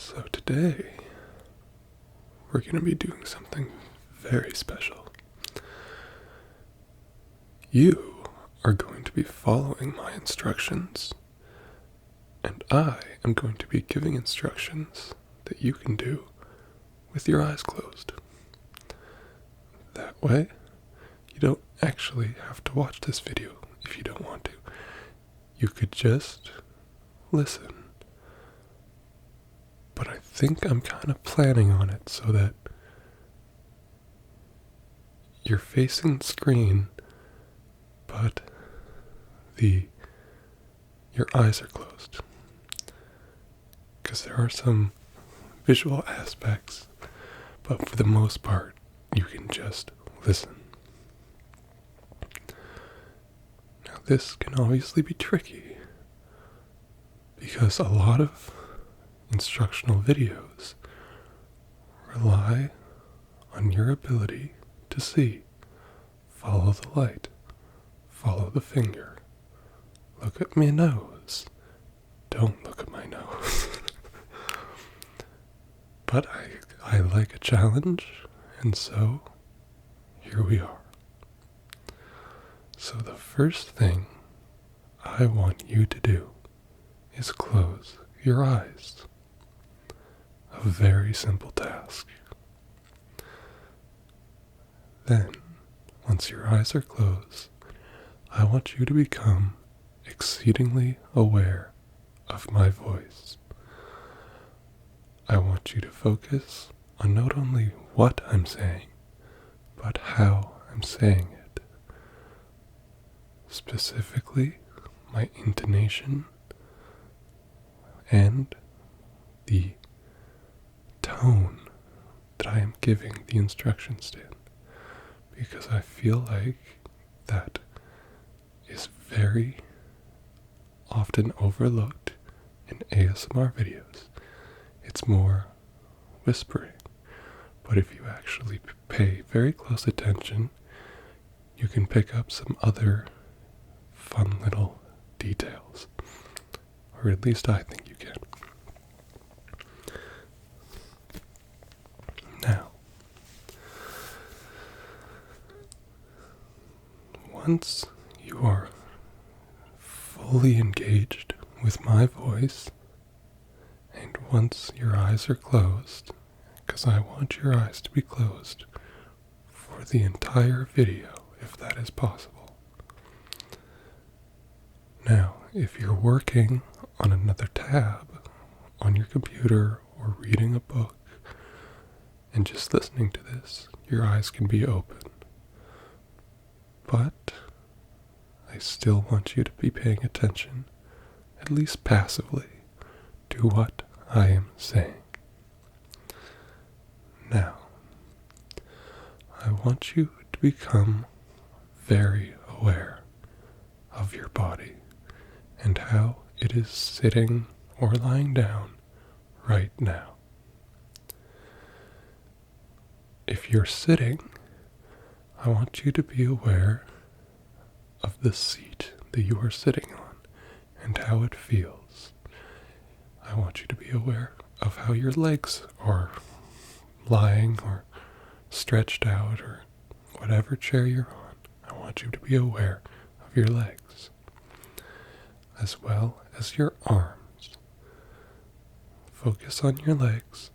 So today, we're going to be doing something very special. You are going to be following my instructions, and I am going to be giving instructions that you can do with your eyes closed. That way, you don't actually have to watch this video if you don't want to. You could just listen. But I think I'm kind of planning on it so that you're facing the screen, but your eyes are closed. Because there are some visual aspects, but for the most part, you can just listen. Now this can obviously be tricky, because a lot of instructional videos rely on your ability to see. Follow the light. Follow the finger. Look at my nose. Don't look at my nose. But I like a challenge, and so here we are. So the first thing I want you to do is close your eyes. A very simple task. Then, once your eyes are closed, I want you to become exceedingly aware of my voice. I want you to focus on not only what I'm saying, but how I'm saying it. Specifically, my intonation and the tone that I am giving the instructions in, because I feel like that is very often overlooked in ASMR videos. It's more whispering, but if you actually pay very close attention, you can pick up some other fun little details, or at least I think you can. Now, once you are fully engaged with my voice, and once your eyes are closed, because I want your eyes to be closed for the entire video, if that is possible. Now, if you're working on another tab on your computer or reading a book and just listening to this, your eyes can be open. But I still want you to be paying attention, at least passively, to what I am saying. Now, I want you to become very aware of your body and how it is sitting or lying down right now. If you're sitting, I want you to be aware of the seat that you are sitting on and how it feels. I want you to be aware of how your legs are lying or stretched out, or whatever chair you're on. I want you to be aware of your legs, as well as your arms. Focus on your legs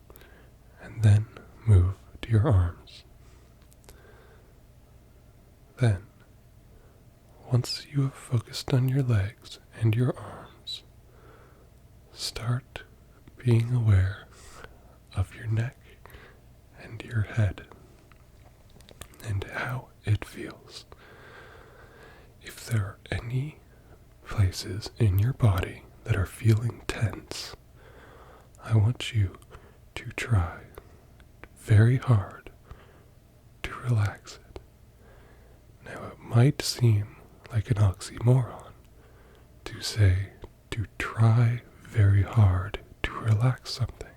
and then move to your arms. Then, once you have focused on your legs and your arms, start being aware of your neck and your head and how it feels. If there are any places in your body that are feeling tense, I want you to try very hard to relax it. Now, it might seem like an oxymoron to say to try very hard to relax something,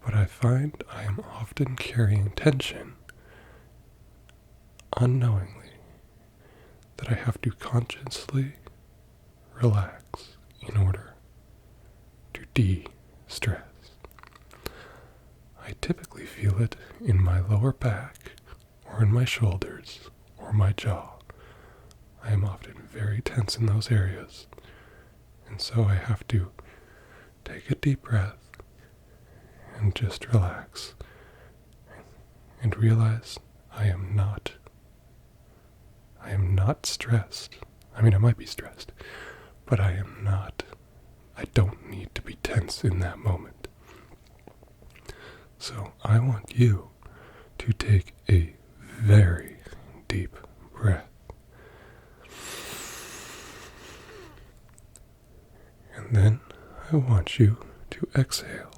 but I find I am often carrying tension unknowingly that I have to consciously relax in order to de-stress. I typically feel it in my lower back, or in my shoulders, or my jaw. I am often very tense in those areas, and so I have to take a deep breath and just relax and realize I am not stressed. I mean, I might be stressed, but I don't need to be tense in that moment. So I want you to take a very deep breath. And then I want you to exhale.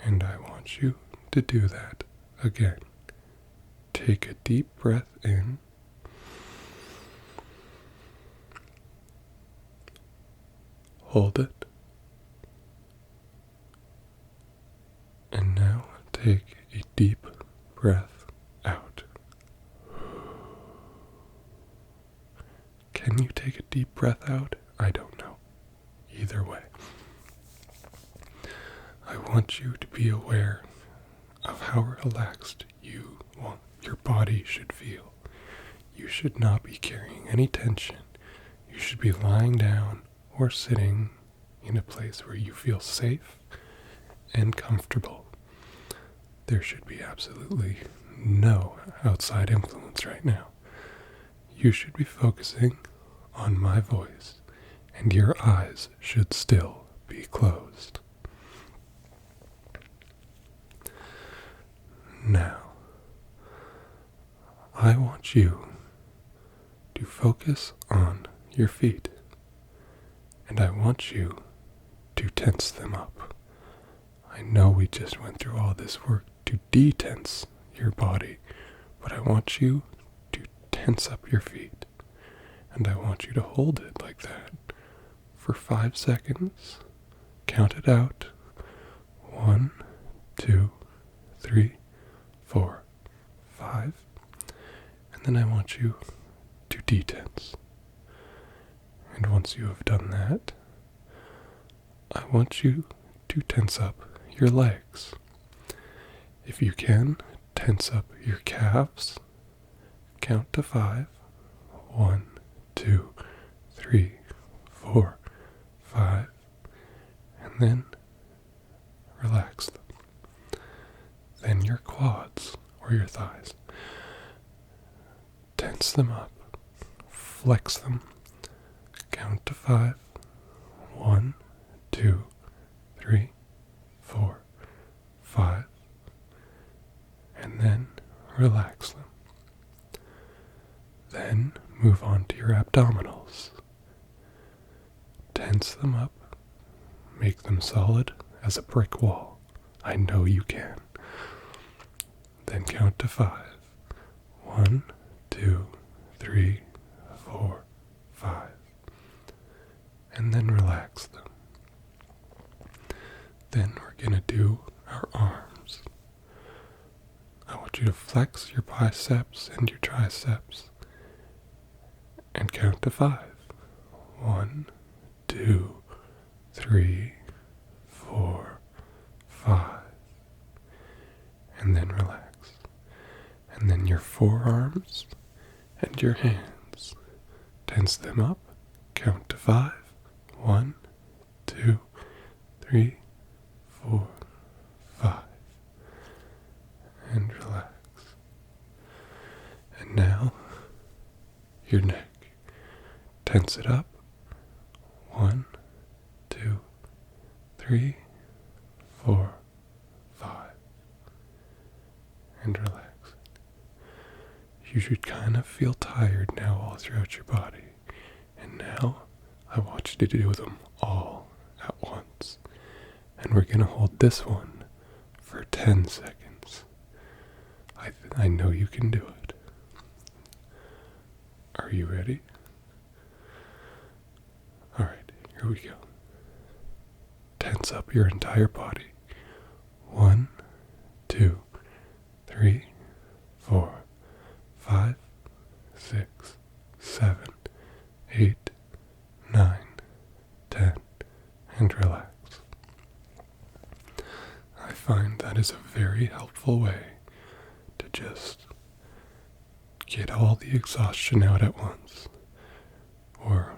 And I want you to do that again. Take a deep breath in. Hold it. And now take a deep breath out. Can you take a deep breath out? I don't know. Either way, I want you to be aware of how relaxed you want your body should feel. You should not be carrying any tension. You should be lying down or sitting in a place where you feel safe and comfortable. There should be absolutely no outside influence right now. You should be focusing on my voice, and your eyes should still be closed. Now, I want you to focus on your feet, and I want you to tense them up. I know we just went through all this work to de-tense your body, but I want you to tense up your feet, and I want you to hold it like that for 5 seconds. Count it out. 1, 2, 3, 4, 5. And then I want you to de-tense. And once you have done that, I want you to tense up your legs. If you can, tense up your calves. Count to 5. 1, 2, 3, 4, 5. And then relax them. Then your quads or your thighs. Tense them up. Flex them. Count to 5. 1, 2, 3, 4, 5. And then relax them. Then move on to your abdominals. Tense them up. Make them solid as a brick wall. I know you can. Then count to 5. 1, 2, 3, 4, 5. And then relax them. Then we're going to do our arms. I want you to flex your biceps and your triceps and count to 5. 1, 2, 3, 4, 5. And then relax. And then your forearms and your hands. Tense them up. Count to 5. 1, 2, 3, 4, 5. And relax. And now, your neck. Tense it up. 1, 2, 3, 4, 5. And relax. You should kind of feel tired now all throughout your body. And now, I want you to do them all at once. And we're going to hold this one for 10 seconds. I know you can do it. Are you ready? Alright, here we go. Tense up your entire body. 1, 2, 3, 4, 5, 6, 7, 8, very helpful way to just get all the exhaustion out at once. Or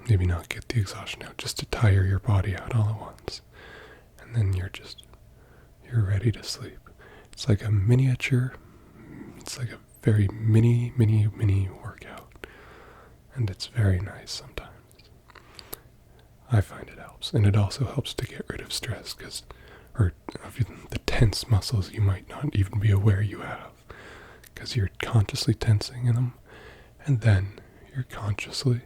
maybe not get the exhaustion out, just to tire your body out all at once. And then you're ready to sleep. It's like a miniature, it's like a very mini workout. And it's very nice sometimes. I find it helps. And it also helps to get rid of stress, or of the tense muscles you might not even be aware you have. Because you're consciously tensing in them, and then you're consciously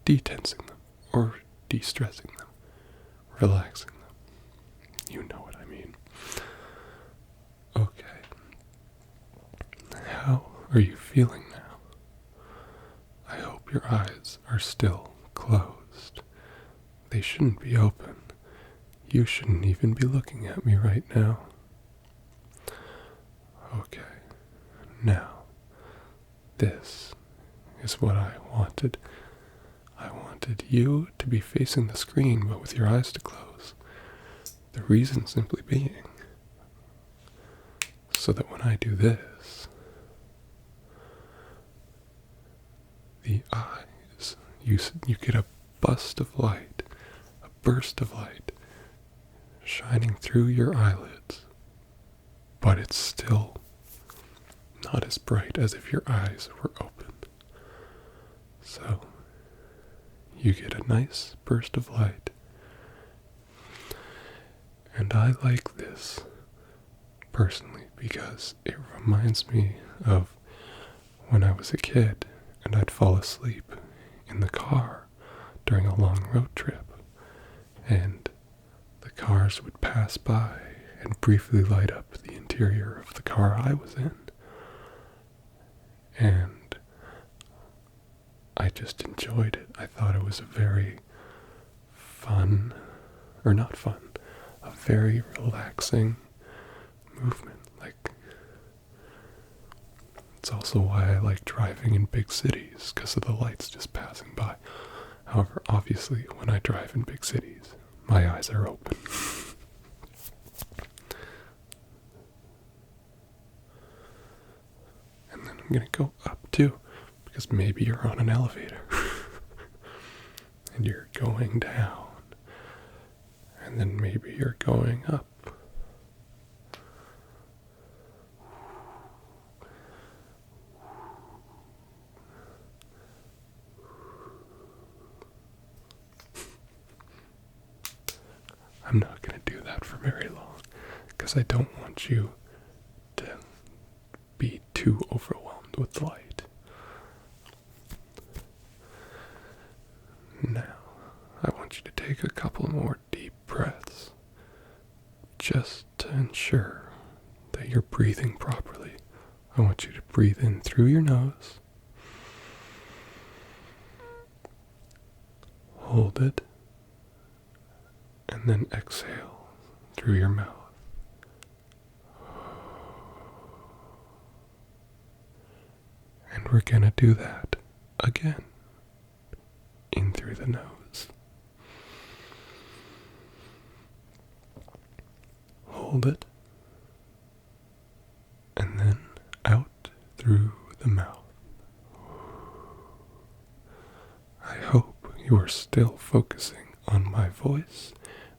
detensing them, or de-stressing them, relaxing them. You know what I mean. Okay. How are you feeling now? I hope your eyes are still closed. They shouldn't be open. You shouldn't even be looking at me right now. Okay. Now, this is what I wanted. I wanted you to be facing the screen, but with your eyes to close. The reason simply being, so that when I do this, the eyes, you get a burst of light shining through your eyelids, but it's still not as bright as if your eyes were open. So, you get a nice burst of light. And I like this, personally, because it reminds me of when I was a kid and I'd fall asleep in the car during a long road trip. And the cars would pass by and briefly light up the interior of the car I was in. And I just enjoyed it. I thought it was a very a very relaxing movement. It's also why I like driving in big cities, because of the lights just passing by. However, obviously, when I drive in big cities, my eyes are open. And then I'm going to go up too, because maybe you're on an elevator. And you're going down. And then maybe you're going up. I'm not going to do that for very long, because I don't want you to be too overwhelmed with the light. Now, I want you to take a couple more deep breaths, just to ensure that you're breathing properly. I want you to breathe in through your nose, hold it, and then exhale through your mouth. And we're gonna do that again. In through the nose. Hold it. And then out through the mouth. I hope you are still focusing on my voice,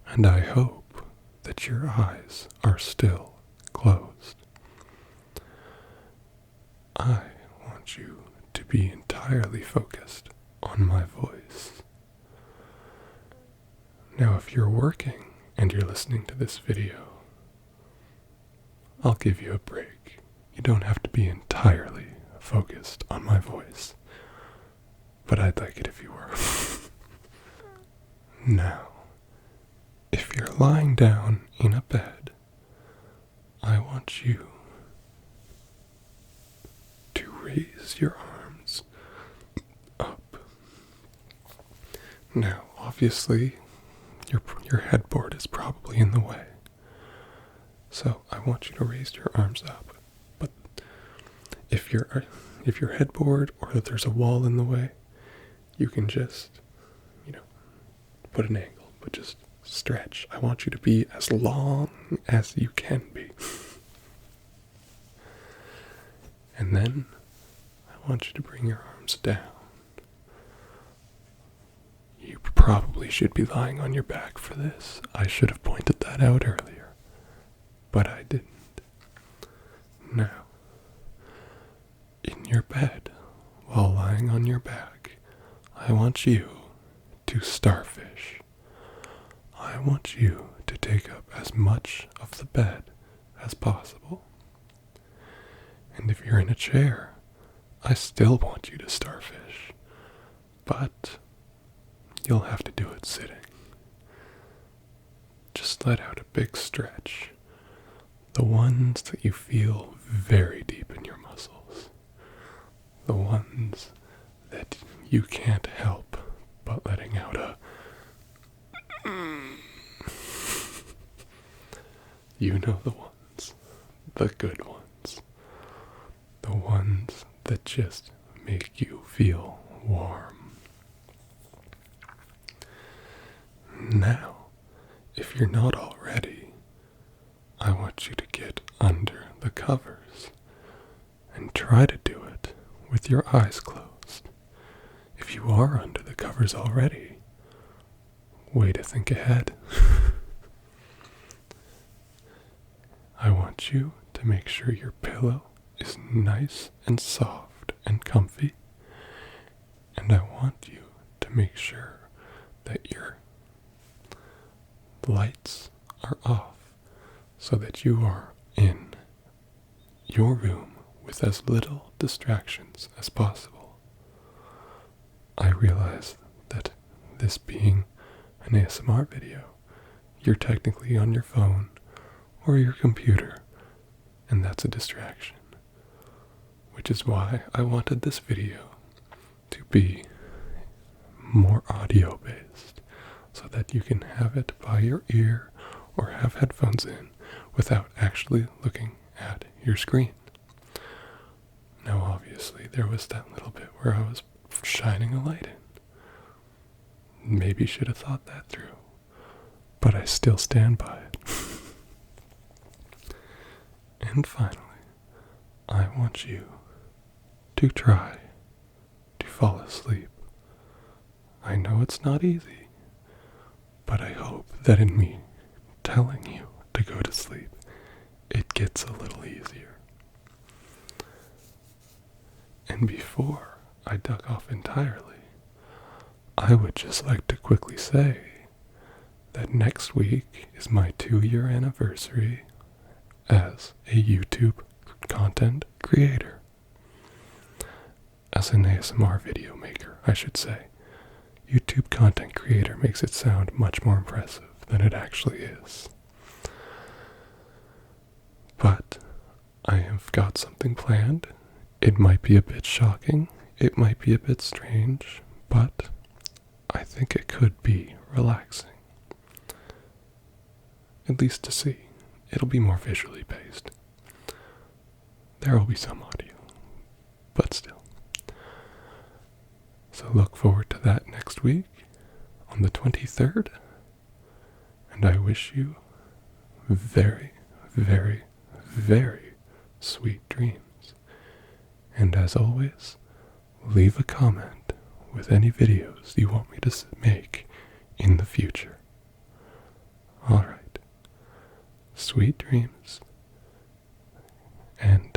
and I hope that your eyes are still closed. I want you to be entirely focused on my voice. Now, if you're working and you're listening to this video, I'll give you a break. You don't have to be entirely focused on my voice, but I'd like it if you were. Now, if you're lying down in a bed, I want you to raise your arms up. Now, obviously, your headboard is probably in the way. So I want you to raise your arms up. But if your headboard or if there's a wall in the way, you can just, put an angle, but just stretch. I want you to be as long as you can be. And then I want you to bring your arms down. You probably should be lying on your back for this. I should have pointed that out earlier, but I didn't. Now, in your bed, while lying on your back, I want you to starfish. I want you to take up as much of the bed as possible. And if you're in a chair, I still want you to starfish, but you'll have to do it sitting. Just let out a big stretch, the ones that you feel very deep in your muscles, the ones that you can't help but letting out a you know, the ones, the good ones, the ones that just make you feel warm. Now, if you're not already, I want you to get under the covers and try to do it with your eyes closed. If you are under the covers already, way to think ahead. I want you to make sure your pillow is nice and soft and comfy, and I want you to make sure that your lights are off so that you are in your room with as little distractions as possible. I realize that this being an ASMR video, you're technically on your phone or your computer, and that's a distraction, which is why I wanted this video to be more audio based, so that you can have it by your ear or have headphones in without actually looking at your screen. Now obviously there was that little bit where I was shining a light in. Maybe should have thought that through, but I still stand by it. And finally, I want you to try to fall asleep. I know it's not easy, but I hope that in me telling you to go to sleep, it gets a little easier. And before I duck off entirely, I would just like to quickly say that next week is my 2-year anniversary as a YouTube content creator. As an ASMR video maker, I should say. YouTube content creator makes it sound much more impressive than it actually is. But I have got something planned. It might be a bit shocking, it might be a bit strange, but I think it could be relaxing. At least to see. It'll be more visually based. There will be some audio, but still. So look forward to that next week on the 23rd. And I wish you very, very, very sweet dreams. And as always, leave a comment with any videos you want me to make in the future. Alright. Sweet dreams, and